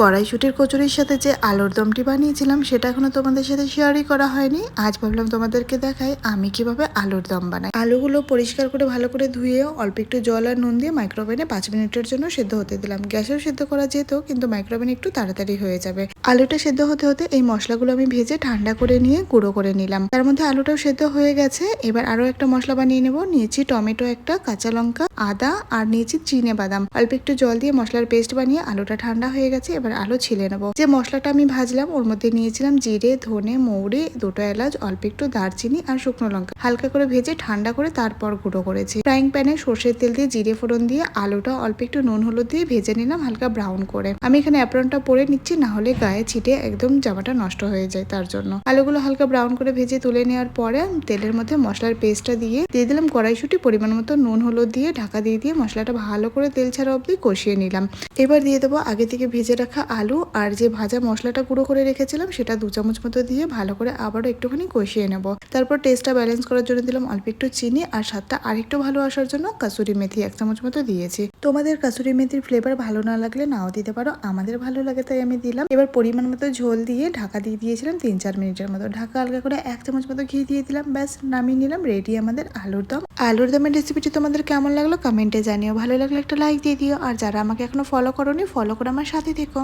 কড়াইশুঁটির কচুরির সাথে যে আলুর দমটি বানিয়েছিলাম সেটা এখনো তোমাদের সাথে শেয়ারই করা হয়নি। আজ ভাবলাম তোমাদেরকে দেখাই আমি কিভাবে আলুর দম বানাই। আলুগুলো পরিষ্কার করে ভালো করে ধুয়ে অল্প একটু জল আর নুন দিয়ে মাইক্রোওভেনে 5 মিনিটের জন্য সেদ্ধ হতে দিলাম। গ্যাসেও সেদ্ধ করা যেত, কিন্তু মাইক্রোওভেনে একটু তাড়াতাড়ি হয়ে যাবে। আলুটা সেদ্ধ হতে হতে এই মশলাগুলো আমি ভেজে ঠান্ডা করে নিয়ে গুঁড়ো করে নিলাম। তার মধ্যে আলুটাও সেদ্ধ হয়ে গেছে। এবার আরো একটা মশলা বানিয়ে নেব। নিয়েছি টমেটো একটা, কাঁচা লঙ্কা, আদা আর নিয়েছি চিনে বাদাম। অল্প একটু জল দিয়ে মশলার পেস্ট বানিয়ে আলুটা ঠান্ডা হয়ে গেছে। এবার আলু ছিলে নেবো। যে মশলাটা আমি ভাজলাম ওর মধ্যে নিয়েছিলাম জিরে, ধনে, মৌরি, 2টো এলাচ, অল্প একটু দারচিনি আর শুকনো লঙ্কা। হালকা করে ভেজে ঠান্ডা করে তারপর গুঁড়ো করেছি। ফ্রাইং প্যানে সর্ষের তেল দিয়ে জিরে ফোড়ন দিয়ে আলুটা অল্প একটু নুন হলুদ দিয়ে ভেজে নিলাম হালকা ব্রাউন করে। আমি এখানে অ্যাপ্রনটা পরে নিচ্ছি, না হলে গায়ে ছিটে একদম জামাটা নষ্ট হয়ে যায়, তার জন্য। আলুগুলো হালকা ব্রাউন করে ভেজে তুলে নেওয়ার পরে তেলের মধ্যে মশলার পেস্টটা দিয়ে দিলাম কড়াইশুঁটি, পরিমাণ মতো নুন হলুদ দিয়ে ঢাকা দিয়ে মশলাটা ভালো করে তেল ছাড়া অবধি কষিয়ে নিলাম। এবার দিয়ে দেবো আগে থেকে ভেজে রাখা আলু আর যে ভাজা মশলাটা গুঁড়ো করে রেখেছিলাম সেটা 2 চামচ মতো দিয়ে ভালো করে আবারও একটুখানি কষিয়ে নেব। তারপর টেস্টটা ব্যালেন্স করার জন্য দিলাম অল্প একটু চিনি আর স্বাদটা আরেকটু ভালো আসার জন্য কাসুরি মেথি 1 চামচ মতো দিয়েছি। তোমাদের কাসুরি মেথির ফ্লেভার ভালো না লাগলে নাও দিতে পারো, আমাদের ভালো লাগে তাই আমি দিলাম। এবার পরিমাণ মতো ঝোল দিয়ে ঢাকা দিয়ে দিয়েছিলাম 3-4 মিনিটের মতো। ঢাকা হালকা করে 1 চামচ মতো ঘি দিয়ে দিলাম। ব্যাস নামিয়ে নিলাম। রেডি আমাদের আলুর দম। আলুর দমের রেসিপিটি তোমাদের কেমন লাগলো কমেন্টে জানিও। ভালো লাগলে একটা লাইক দিয়ে দিও। আর যারা আমাকে এখনো ফলো করোনি, ফলো করে আমার সাথে থেকো।